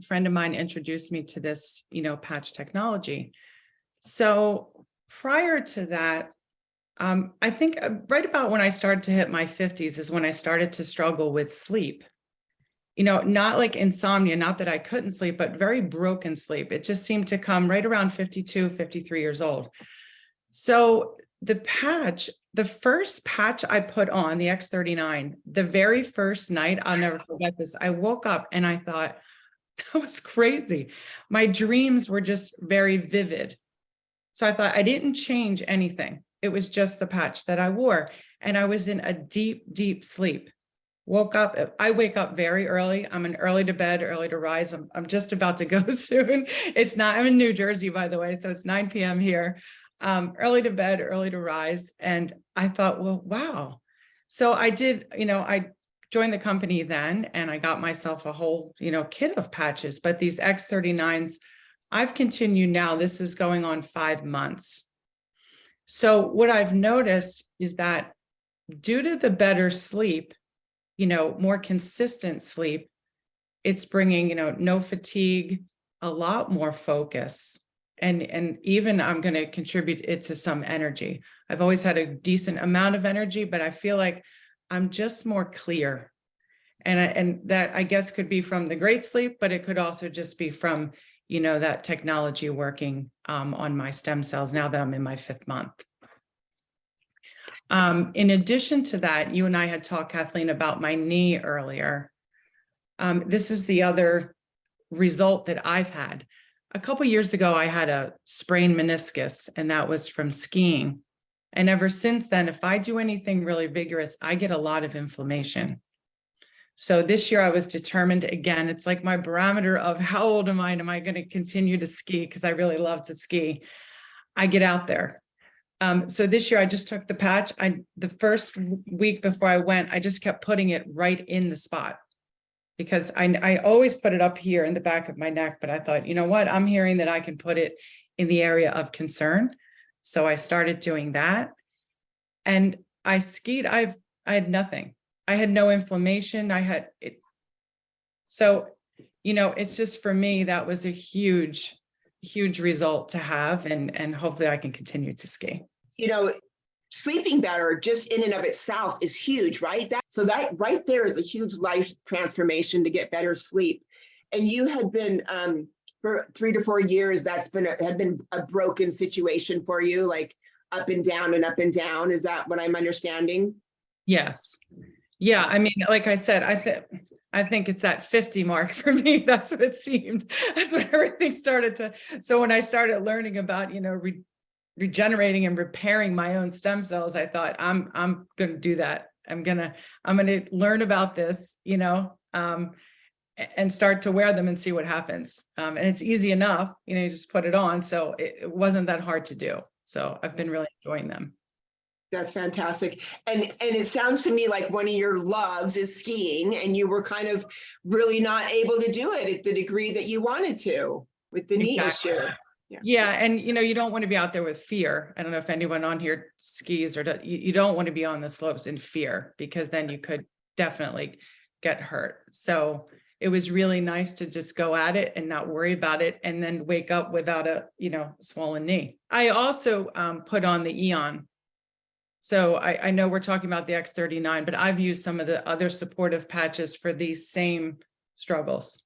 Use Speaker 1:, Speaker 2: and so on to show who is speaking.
Speaker 1: a friend of mine introduced me to this, patch technology. So prior to that, I think right about when I started to hit my 50s is when I started to struggle with sleep. Not like insomnia, not that I couldn't sleep, but very broken sleep. It just seemed to come right around 52, 53 years old. So the first patch I put on, the X39, the very first night, I'll never forget this. I woke up and I thought, that was crazy. My dreams were just very vivid. So I thought I didn't change anything. It was just the patch that I wore. And I was in a deep, deep sleep. Woke up, I wake up very early. I'm an early to bed, early to rise. I'm just about to go soon. I'm in New Jersey, by the way, so it's 9 p.m. here. Early to bed, early to rise. And I thought, well, wow. So I did, I joined the company then and I got myself a whole, kit of patches, but these X39s, I've continued now, this is going on 5 months. So what I've noticed is that due to the better sleep, more consistent sleep, it's bringing, no fatigue, a lot more focus. And even I'm going to contribute it to some energy. I've always had a decent amount of energy, but I feel like I'm just more clear. And that I guess could be from the great sleep, but it could also just be from, that technology working on my stem cells now that I'm in my 5th month. In addition to that, you and I had talked, Kathleen, about my knee earlier. This is the other result that I've had. A couple of years ago, I had a sprained meniscus, and that was from skiing. And ever since then, if I do anything really vigorous, I get a lot of inflammation. So this year I was determined, again, it's like my barometer of how old am I going to continue to ski? Because I really love to ski. I get out there. So this year I just took the patch. The first week before I went, I just kept putting it right in the spot because I always put it up here in the back of my neck, but I thought, you know what, I'm hearing that I can put it in the area of concern. So I started doing that and I skied. I had nothing. I had no inflammation. I had it. So, it's just for me, that was a huge result to have. And hopefully I can continue to ski.
Speaker 2: Sleeping better just in and of itself is huge, right? That right there is a huge life transformation to get better sleep. And you had been for 3 to 4 years, had been a broken situation for you, like up and down and up and down. Is that what I'm understanding?
Speaker 1: Yes. Yeah. I mean, like I said, I think it's that 50 mark for me. That's what it seemed. That's when everything started to. So when I started learning about, regenerating and repairing my own stem cells, I thought I'm going to do that. I'm going to learn about this, and start to wear them and see what happens. And it's easy enough, you just put it on. So it wasn't that hard to do. So I've been really enjoying them.
Speaker 2: That's fantastic. And it sounds to me like one of your loves is skiing, and you were kind of really not able to do it at the degree that you wanted to with the knee issue.
Speaker 1: Yeah. And, you don't want to be out there with fear. I don't know if anyone on here skis you don't want to be on the slopes in fear, because then you could definitely get hurt. So it was really nice to just go at it and not worry about it, and then wake up without a, swollen knee. I also put on the Eon. So I know we're talking about the X39, but I've used some of the other supportive patches for these same struggles.